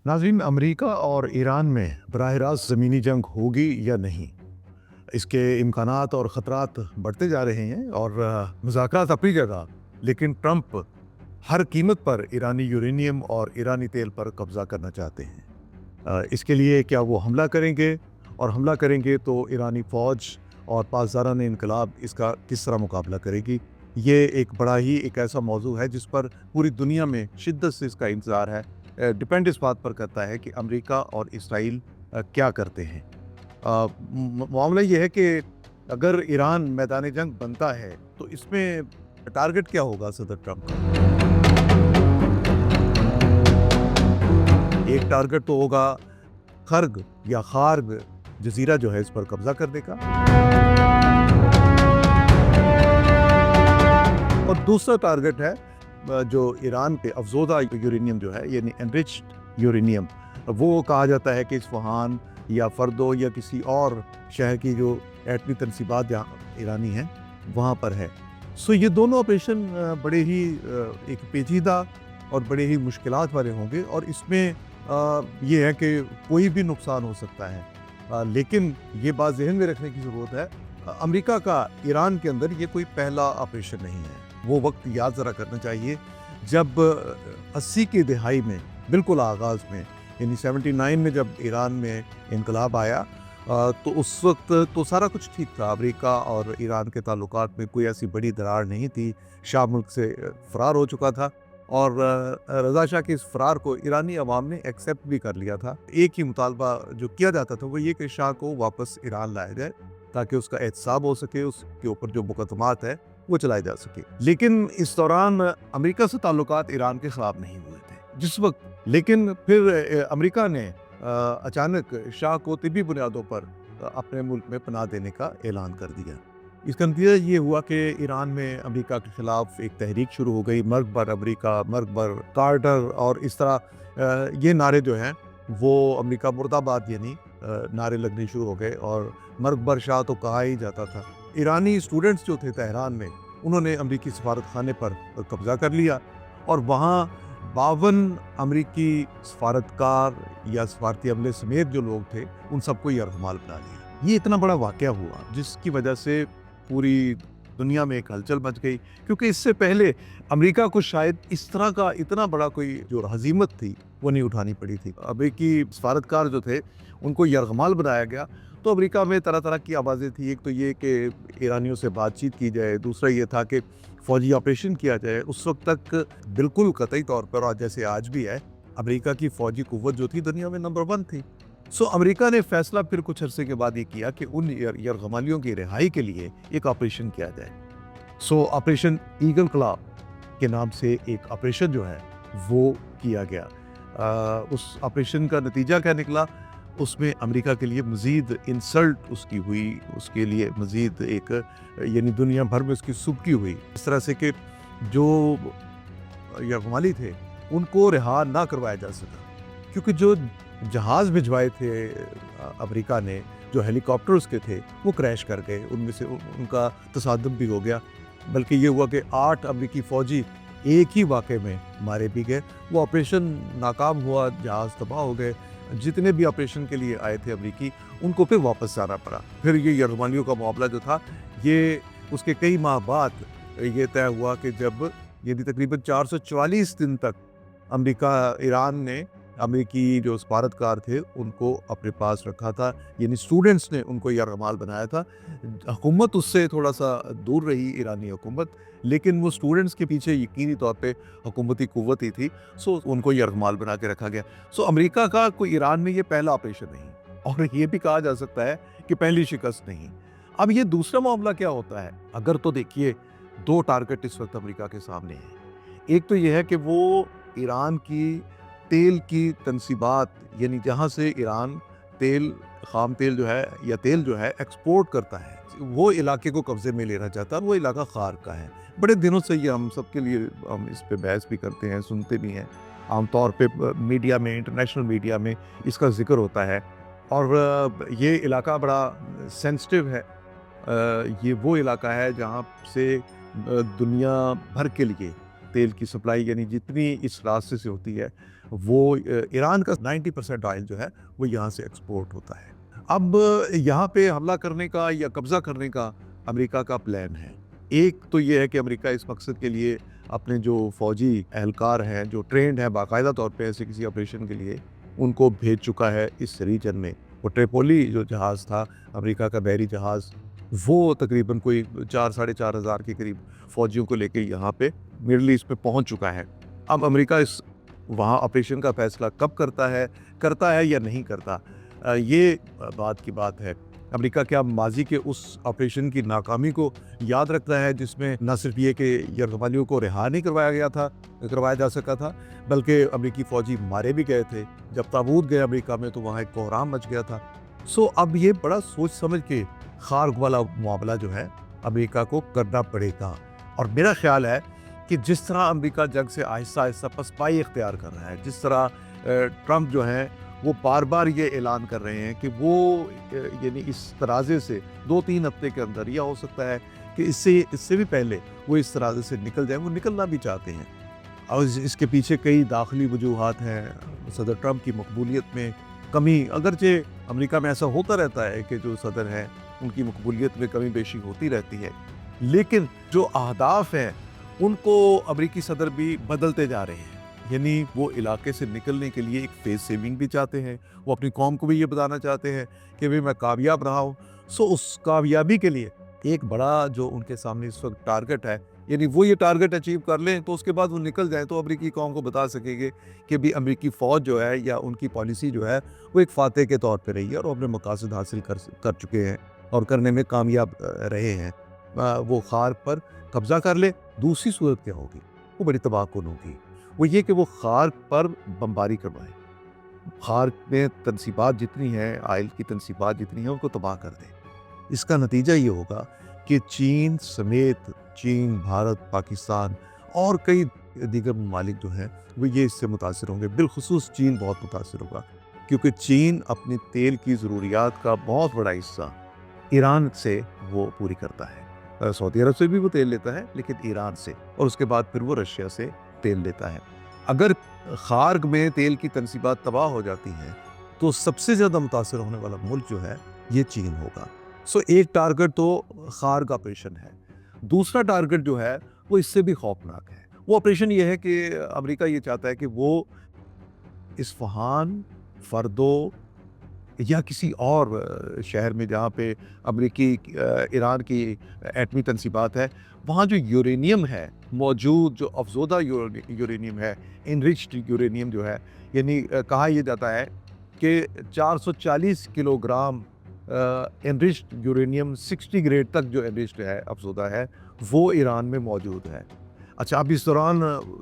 नाज़रीन, अमेरिका और ईरान में बराह रास्त ज़मीनी जंग होगी या नहीं, इसके इम्कानात और ख़तरात बढ़ते जा रहे हैं और मुज़ाकरात अपनी जगह, लेकिन ट्रंप हर कीमत पर ईरानी यूरेनियम और ईरानी तेल पर कब्ज़ा करना चाहते हैं। इसके लिए क्या वो हमला करेंगे, और हमला करेंगे तो ईरानी फ़ौज और पासदारान इनकलाब इसका किस तरह मुकाबला करेगी? ये एक बड़ा ही एक ऐसा मौज़ू है जिस पर पूरी दुनिया में शिद्दत से इसका इंतज़ार है। डिपेंड इस बात पर करता है कि अमेरिका और इसराइल क्या करते हैं। मामला ये है कि अगर ईरान मैदान जंग बनता है तो इसमें टारगेट क्या होगा सदर ट्रंप का? एक टारगेट तो होगा खर्ग या खार्ग जजीरा जो है इस पर कब्जा करने का, और दूसरा टारगेट है जो ईरान पे अफजोदा यूरेनियम जो है, यानी एनरिच्ड यूरेनियम, वो कहा जाता है कि इस्फहान या फर्दो या किसी और शहर की जो एटमी तनसीबात जहाँ ईरानी हैं वहाँ पर है। सो ये दोनों ऑपरेशन बड़े ही एक पेचीदा और बड़े ही मुश्किलात वाले होंगे, और इसमें ये है कि कोई भी नुकसान हो सकता है। लेकिन ये बात ज़हन में रखने की ज़रूरत है, अमेरिका का ईरान के अंदर ये कोई पहला ऑपरेशन नहीं है। वो वक्त याद ज़रा करना चाहिए जब 80 की दहाई में बिल्कुल आगाज़ में, यानी 79 में जब ईरान में इनकलाब आया, तो उस वक्त तो सारा कुछ ठीक था। अमेरिका और ईरान के ताल्लुकात में कोई ऐसी बड़ी दरार नहीं थी। शाह मुल्क से फ़रार हो चुका था, और रज़ा शाह के इस फ़रार को ईरानी अवाम ने एक्सेप्ट भी कर लिया था। एक ही मुतालबा जो किया जाता था वो ये कि शाह को वापस ईरान लाया जाए ताकि उसका एहतसाब हो सके, उसके ऊपर जो मुकदमात है वो चलाए जा सके। लेकिन इस दौरान अमेरिका से ताल्लुकात ईरान के ख़िलाफ़ नहीं हुए थे जिस वक्त। लेकिन फिर अमेरिका ने अचानक शाह को तिब्बी बुनियादों पर अपने मुल्क में पनाह देने का ऐलान कर दिया। इसका नतीजा ये हुआ कि ईरान में अमेरिका के ख़िलाफ़ एक तहरीक शुरू हो गई, मर्ग बर अमेरिका, मर्ग बर कार्टर, और इस तरह ये नारे जो हैं वो अमेरिका मुर्दाबाद यानी नारे लगने शुरू हो गए, और मर्ग बर शाह तो कहा ही जाता था। ईरानी स्टूडेंट्स जो थे तेहरान में, उन्होंने अमेरिकी सफारत खाने पर कब्ज़ा कर लिया, और वहाँ 52 अमेरिकी सफारतकार या सफारती अमले समेत जो लोग थे उन सबको यरगमाल बना लिया। ये इतना बड़ा वाक़या हुआ जिसकी वजह से पूरी दुनिया में एक हलचल मच गई, क्योंकि इससे पहले अमेरिका को शायद इस तरह का इतना बड़ा कोई जो हज़ीमत थी वो नहीं उठानी पड़ी थी। अमेरिकी सफारतकार जो थे उनको यरगमाल बनाया गया। तो अमेरिका में तरह तरह की आवाज़ें थी। एक तो ये कि ईरानियों से बातचीत की जाए, दूसरा ये था कि फ़ौजी ऑपरेशन किया जाए। उस वक्त तक बिल्कुल कतई तौर पर, और जैसे आज भी है, अमेरिका की फ़ौजी कुव्वत जो थी दुनिया में नंबर 1 थी। सो अमेरिका ने फैसला फिर कुछ अरसे के बाद ये किया कि उन यरगमालियों की रिहाई के लिए एक ऑपरेशन किया जाए। सो ऑपरेशन ईगल क्लॉ के नाम से एक ऑपरेशन जो है वो किया गया। उस ऑपरेशन का नतीजा क्या निकला? उसमें अमेरिका के लिए मज़ीद इंसल्ट उसकी हुई, उसके लिए मज़ीद एक यानी दुनिया भर में उसकी सुबकी हुई, इस तरह से कि जो यरगमाली थे उनको रिहा ना करवाया जा सका, क्योंकि जो जहाज़ भिजवाए थे अमेरिका ने, जो हेलीकॉप्टर उसके थे वो क्रैश कर गए। उनमें से उनका तसादुम भी हो गया, बल्कि ये हुआ कि 8 अमेरिकी फ़ौजी एक ही वाक़े में मारे भी गए। वो ऑपरेशन नाकाम हुआ, जहाज़ तबाह हो गए। जितने भी ऑपरेशन के लिए आए थे अमेरिकी, उनको फिर वापस जाना पड़ा। फिर ये यरगमालियों का मामला जो था, ये उसके कई माह बाद ये तय हुआ कि जब यदि तकरीबन 444 दिन तक ईरान ने अमेरिकी जो सफारतकार थे उनको अपने पास रखा था, यानी स्टूडेंट्स ने उनको यरगमाल बनाया था। हुकूमत उससे थोड़ा सा दूर रही, ईरानी हुकूमत, लेकिन वो स्टूडेंट्स के पीछे यकीनी तौर पे हुकूमती कुव्वत ही थी। सो उनको यरगमाल बना के रखा गया। सो अमेरिका का कोई ईरान में ये पहला ऑपरेशन नहीं, और ये भी कहा जा सकता है कि पहली शिकस्त नहीं। अब ये दूसरा मामला क्या होता है? अगर तो देखिए, 2 टारगेट इस वक्त अमेरिका के सामने हैं। एक तो ये है कि वो ईरान की तेल की तनसीबात, यानी जहाँ से ईरान तेल, ख़ाम तेल जो है या तेल जो है एक्सपोर्ट करता है, वो इलाके को कब्ज़े में लेना चाहता है। वो इलाका खार का है। बड़े दिनों से ये हम सब के लिए, हम इस पे बहस भी करते हैं, सुनते भी हैं। आम तौर पे मीडिया में, इंटरनेशनल मीडिया में इसका ज़िक्र होता है, और ये इलाका बड़ा सेंसिटिव है। ये वो इलाका है जहाँ से दुनिया भर के लिए तेल की सप्लाई, यानी जितनी इस रास्ते से होती है, وہ ایران کا 90% آئل جو ہے وہ یہاں سے ایکسپورٹ ہوتا ہے۔ اب یہاں پہ حملہ کرنے کا یا قبضہ کرنے کا امریکہ کا پلان ہے۔ ایک تو یہ ہے کہ امریکہ اس مقصد کے لیے اپنے جو فوجی اہلکار ہیں جو ٹرینڈ ہیں باقاعدہ طور پہ ایسے کسی آپریشن کے لیے، ان کو بھیج چکا ہے اس ریجن میں۔ وہ ٹریپولی جو جہاز تھا امریکہ کا بحری جہاز، وہ تقریباً کوئی 4,500 کے قریب فوجیوں کو لے کے یہاں پہ مڈل ایسٹ میں پہنچ چکا ہے۔ اب امریکہ اس وہاں آپریشن کا فیصلہ کب کرتا ہے یا نہیں کرتا، یہ بات کی بات ہے۔ امریکہ کیا ماضی کے اس آپریشن کی ناکامی کو یاد رکھتا ہے جس میں نہ صرف یہ کہ یرغمالیوں کو رہا نہیں کروایا جا سکا تھا، بلکہ امریکی فوجی مارے بھی گئے تھے۔ جب تابوت گئے امریکہ میں تو وہاں ایک کوہرام مچ گیا تھا۔ اب یہ بڑا سوچ سمجھ کے خارق والا معاملہ جو ہے امریکہ کو کرنا پڑے گا۔ اور میرا خیال ہے کہ جس طرح امریکہ جنگ سے آہستہ آہستہ پسپائی اختیار کر رہا ہے، جس طرح ٹرمپ جو ہیں وہ بار بار یہ اعلان کر رہے ہیں کہ وہ یعنی اس تنازع سے 2-3 ہفتے کے اندر، یا ہو سکتا ہے کہ اس سے بھی پہلے وہ اس تنازع سے نکل جائیں، وہ نکلنا بھی چاہتے ہیں۔ اور اس کے پیچھے کئی داخلی وجوہات ہیں۔ صدر ٹرمپ کی مقبولیت میں کمی، اگرچہ امریکہ میں ایسا ہوتا رہتا ہے کہ جو صدر ہیں ان کی مقبولیت میں کمی بیشی ہوتی رہتی ہے، لیکن جو اہداف ہیں ان کو امریکی صدر بھی بدلتے جا رہے ہیں۔ یعنی وہ علاقے سے نکلنے کے لیے ایک فیس سیونگ بھی چاہتے ہیں، وہ اپنی قوم کو بھی یہ بتانا چاہتے ہیں کہ میں کامیاب رہا ہوں۔ اس کامیابی کے لیے ایک بڑا جو ان کے سامنے اس وقت ٹارگٹ ہے، یعنی وہ یہ ٹارگٹ اچیو کر لیں تو اس کے بعد وہ نکل جائیں تو امریکی قوم کو بتا سکیں گے کہ بھی امریکی فوج جو ہے یا ان کی پالیسی جو ہے وہ ایک فاتح کے طور پہ رہی ہے اور اپنے مقاصد حاصل کر چکے ہیں اور کرنے میں کامیاب رہے ہیں۔ وہ خارق پر قبضہ کر لے۔ دوسری صورت کیا ہوگی؟ وہ بڑی تباہ کن ہوگی۔ وہ یہ کہ وہ خارق پر بمباری کروائے، خارق میں تنصیبات جتنی ہیں، آئل کی تنصیبات جتنی ہیں، ان کو تباہ کر دیں۔ اس کا نتیجہ یہ ہوگا کہ چین سمیت بھارت، پاکستان اور کئی دیگر ممالک جو ہیں وہ یہ اس سے متاثر ہوں گے۔ بالخصوص چین بہت متاثر ہوگا، کیونکہ چین اپنی تیل کی ضروریات کا بہت بڑا حصہ ایران سے وہ پوری کرتا ہے۔ سعودی عرب سے بھی وہ تیل لیتا ہے، لیکن ایران سے، اور اس کے بعد پھر وہ رشیا سے تیل لیتا ہے۔ اگر خارق میں تیل کی تنصیبات تباہ ہو جاتی ہیں تو سب سے زیادہ متاثر ہونے والا ملک جو ہے یہ چین ہوگا۔ ایک ٹارگٹ تو خارق آپریشن ہے۔ دوسرا ٹارگٹ جو ہے وہ اس سے بھی خوفناک ہے۔ وہ آپریشن یہ ہے کہ امریکہ یہ چاہتا ہے کہ وہ اصفہان، فردو یا کسی اور شہر میں جہاں پہ امریکی ایران کی ایٹمی تنصیبات ہے، وہاں جو یورینیم ہے موجود، جو افزودہ یورینیم ہے، انرچڈ یورینیم جو ہے، یعنی کہا یہ جاتا ہے کہ 440 کلو گرام انرچڈ یورینیم 60 گریڈ تک جو انرچڈ ہے، افزودہ ہے، وہ ایران میں موجود ہے۔ اچھا، اب اس دوران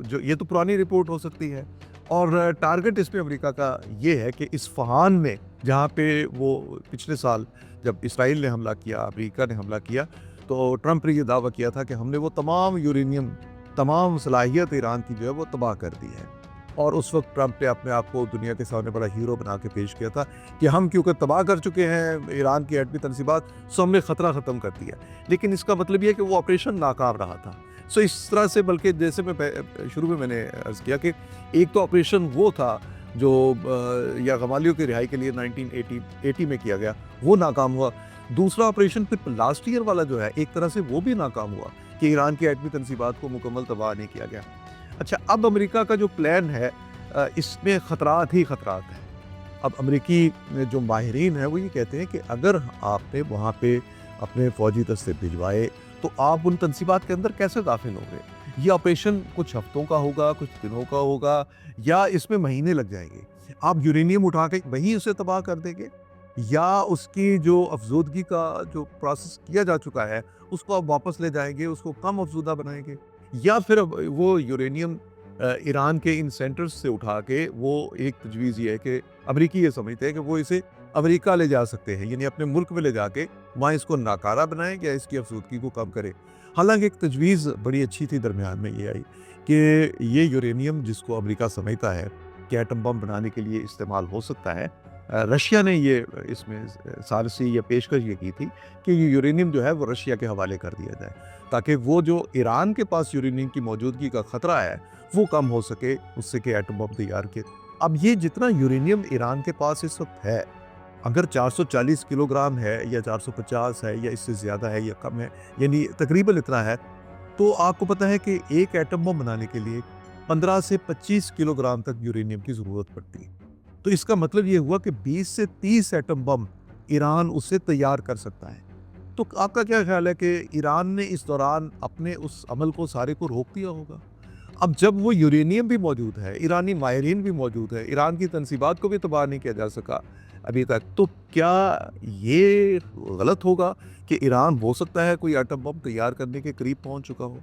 جو یہ تو پرانی رپورٹ ہو سکتی ہے، اور ٹارگٹ اس پہ امریکہ کا یہ ہے کہ اصفہان میں، جہاں پہ وہ پچھلے سال جب اسرائیل نے حملہ کیا، امریکہ نے حملہ کیا، تو ٹرمپ نے یہ دعویٰ کیا تھا کہ ہم نے وہ تمام یورینیم، تمام صلاحیت ایران کی جو ہے وہ تباہ کر دی ہے۔ اور اس وقت ٹرمپ نے اپنے آپ کو دنیا کے سامنے بڑا ہیرو بنا کے پیش کیا تھا کہ ہم کیونکہ تباہ کر چکے ہیں ایران کی ایٹمی تنصیبات، ہم نے خطرہ ختم کر دیا۔ لیکن اس کا مطلب یہ ہے کہ وہ آپریشن ناکام رہا تھا۔ اس طرح سے، بلکہ جیسے شروع میں نے عرض کیا کہ ایک تو آپریشن وہ تھا جو یرغمالیوں کی رہائی کے لیے 1980 میں کیا گیا، وہ ناکام ہوا۔ دوسرا آپریشن پھر لاسٹ ایئر والا جو ہے ایک طرح سے وہ بھی ناکام ہوا کہ ایران کی ایٹمی تنصیبات کو مکمل تباہ نہیں کیا گیا۔ اچھا، اب امریکہ کا جو پلان ہے اس میں خطرات ہی خطرات ہیں۔ اب امریکی جو ماہرین ہیں وہ یہ کہتے ہیں کہ اگر آپ نے وہاں پہ اپنے فوجی دستے بھجوائے تو آپ ان تنصیبات کے اندر کیسے داخل ہوں گے؟ یہ آپریشن کچھ ہفتوں کا ہوگا، کچھ دنوں کا ہوگا، یا اس میں مہینے لگ جائیں گے؟ آپ یورینیم اٹھا کے وہیں اسے تباہ کر دیں گے، یا اس کی جو افزودگی کا جو پروسیس کیا جا چکا ہے اس کو آپ واپس لے جائیں گے، اس کو کم افزودہ بنائیں گے، یا پھر وہ یورینیم ایران کے ان سینٹرز سے اٹھا کے، وہ ایک تجویز یہ ہے کہ امریکی یہ سمجھتے ہیں کہ وہ اسے امریکہ لے جا سکتے ہیں، یعنی اپنے ملک میں لے جا کے وہاں اس کو ناکارہ بنائیں یا اس کی افزودگی کو کم کرے۔ حالانکہ ایک تجویز بڑی اچھی تھی درمیان میں یہ آئی کہ یہ یورینیم جس کو امریکہ سمجھتا ہے کہ ایٹم بم بنانے کے لیے استعمال ہو سکتا ہے، رشیا نے یہ اس میں ثالثی یا پیشکش یہ کی تھی کہ یہ یورینیم جو ہے وہ رشیا کے حوالے کر دیا جائے، تاکہ وہ جو ایران کے پاس یورینیم کی موجودگی کا خطرہ ہے वो कम हो सके उससे कि एटम बम तैयार किए। अब ये जितना यूरेनियम ईरान के पास इस वक्त है, अगर 440 किलोग्राम है या 450 है या इससे ज़्यादा है या कम है, यानी तकरीबन इतना है, तो आपको पता है कि एक एटम बम बनाने के लिए 15 से 25 किलोग्राम तक यूरेनियम की ज़रूरत पड़ती है। तो इसका मतलब ये हुआ कि 20 से 30 एटम बम ईरान उससे तैयार कर सकता है। तो आपका क्या ख्याल है कि ईरान ने इस दौरान अपने उस अमल को सारे को रोक दिया होगा? अब जब वो यूरेनियम भी मौजूद है, ईरानी माहिरीन भी मौजूद है, ईरान की तनसीबात को भी तबाह नहीं किया जा सका अभी तक, तो क्या ये गलत होगा कि ईरान हो सकता है कोई एटम बम तैयार करने के करीब पहुंच चुका हो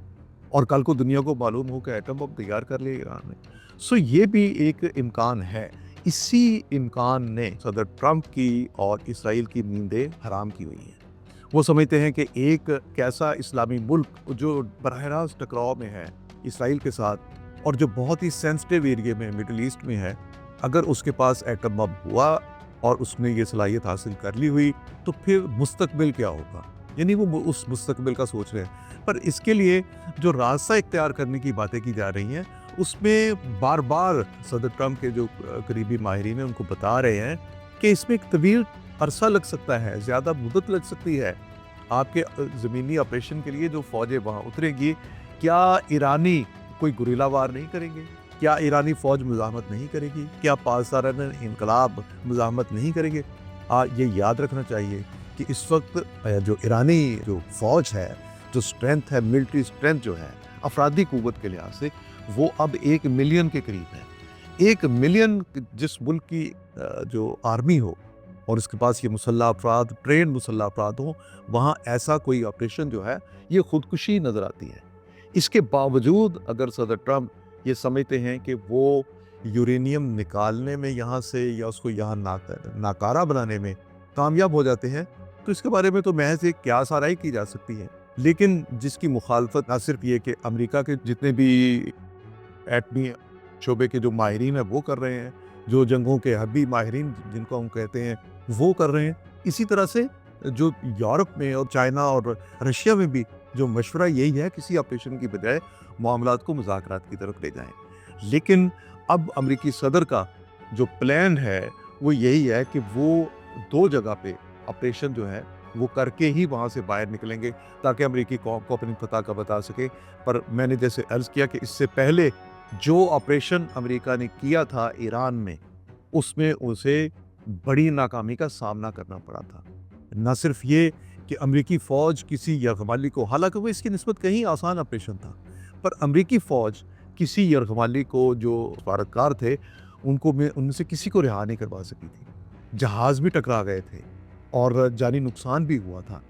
और कल को दुनिया को मालूम हो कि एटम बम तैयार कर लिया ईरान ने? सो ये भी एक इम्कान है। इसी इम्कान ने सदर ट्रंप की और इसराइल की नींदें हराम की हुई हैं। वो समझते हैं कि एक कैसा इस्लामी मुल्क जो बराह रास्त टकराव में है इसराइल के साथ और जो बहुत ही सेंसिटिव एरिया में मिडिल ईस्ट में है, अगर उसके पास एटम बम हुआ और उसने ये सलाहियत हासिल कर ली हुई, तो फिर मुस्तकबिल क्या होगा? यानी वो उस मुस्तकबिल का सोच रहे हैं। पर इसके लिए जो रास्ता इख्तियार करने की बातें की जा रही हैं, उसमें बार बार सदर ट्रंप के जो करीबी माहिरीन हैं उनको बता रहे हैं कि इसमें एक तवील अरसा लग सकता है, ज़्यादा मुद्दत लग सकती है। आपके ज़मीनी ऑपरेशन के लिए जो फ़ौजें वहाँ उतरेंगी, क्या ईरानी कोई गुरिल्ला वार नहीं करेंगे? क्या ईरानी फ़ौज मुज़ाहमत नहीं करेगी? क्या पाकिस्तान इनकलाब मुज़ाहमत नहीं करेंगे? ये याद रखना चाहिए कि इस वक्त जो ईरानी जो फ़ौज है, जो स्ट्रेंथ है, मिलिट्री स्ट्रेंथ जो है अफरादी क़ुव्वत के लिहाज से, वो अब 1 मिलियन के करीब है। 1 मिलियन जिस मुल्क की जो आर्मी हो और उसके पास ये मुसल्लह अफराद, ट्रेन मुसल्लह अफराद हो, वहाँ ऐसा कोई ऑपरेशन जो है ये खुदकुशी नज़र आती है। इसके बावजूद अगर सदर ट्रंप ये समझते हैं कि वो यूरेनियम निकालने में यहाँ से या उसको यहाँ नाकारा बनाने में कामयाब हो जाते हैं, तो इसके बारे में तो महज एक क्यास आराई की जा सकती है। लेकिन जिसकी मुखालफत ना सिर्फ ये कि अमेरिका के जितने भी एटमी शोबे के जो माहिरीन हैं वो कर रहे हैं, जो जंगों के हर्बी माहिरीन जिनको हम कहते हैं वो कर रहे हैं, इसी तरह से जो यूरोप में और चाइना और रशिया में भी जो मशवरा यही है, किसी ऑपरेशन की बजाय मामलात को मुज़ाकरात की तरफ ले जाएं। लेकिन अब अमेरिकी सदर का जो प्लान है वो यही है कि वो 2 जगह पे ऑपरेशन जो है वो करके ही वहाँ से बाहर निकलेंगे ताकि अमेरिकी कौम को अपनी फतह का बता सके। पर मैंने जैसे अर्ज़ किया कि इससे पहले जो ऑपरेशन अमेरिका ने किया था ईरान में, उसमें उसे बड़ी नाकामी का सामना करना पड़ा था। न सिर्फ ये कि अमेरिकी फ़ौज किसी यरगमाली को, हालांकि वो इसकी निस्बत कहीं आसान ऑपरेशन था, पर अमेरिकी फ़ौज किसी यरगमाली को जो फारतकार थे उनको उनसे किसी को रिहा नहीं करवा सकी थी। जहाज़ भी टकरा गए थे और जानी नुकसान भी हुआ था।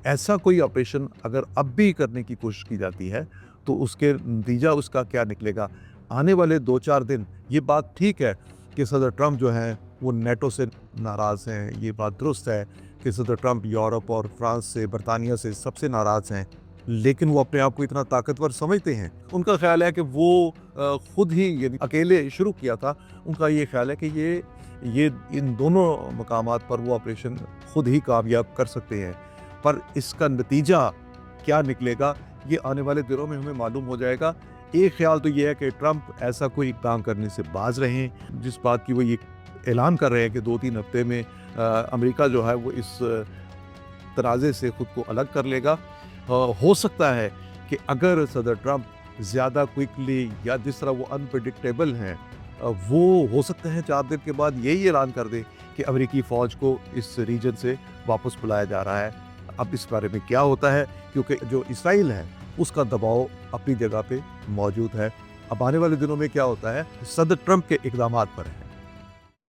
ऐसा कोई ऑपरेशन अगर अब भी करने की कोशिश की जाती है तो उसके नतीजा उसका क्या निकलेगा? आने वाले 2-4 दिन, ये बात ठीक है कि सदर ट्रंप जो हैं वो नेटो से नाराज़ हैं, ये बात दुरुस्त है कि सदर ट्रंप यूरोप और फ्रांस से, बरतानिया से सबसे नाराज़ हैं, लेकिन वो अपने आप को इतना ताकतवर समझते हैं। उनका ख्याल है कि वो खुद ही यानी अकेले शुरू किया था। उनका ये ख्याल है कि ये इन दोनों मकामात पर वो ऑपरेशन खुद ही कामयाब कर सकते हैं। पर इसका नतीजा क्या निकलेगा ये आने वाले दिनों में हमें मालूम हो जाएगा। एक ख्याल तो ये है कि ट्रंप ऐसा कोई काम करने से बाज रहें, जिस बात की वो ये ऐलान कर रहे हैं कि 2-3 हफ्ते में अमेरिका जो है वो इस तनाज़े से ख़ुद को अलग कर लेगा। हो सकता है कि अगर सदर ट्रंप ज़्यादा क्विकली या जिस तरह वो अनप्रेडिक्टेबल हैं, वो हो सकते हैं 4 दिन के बाद यही ऐलान कर दे कि अमेरिकी फ़ौज को इस रीजन से वापस बुलाया जा रहा है। अब इस बारे में क्या होता है, क्योंकि जो इसराइल है उसका दबाव अपनी जगह पे मौजूद है। अब आने वाले दिनों में क्या होता है, सदर ट्रंप के इक़दामात पर है।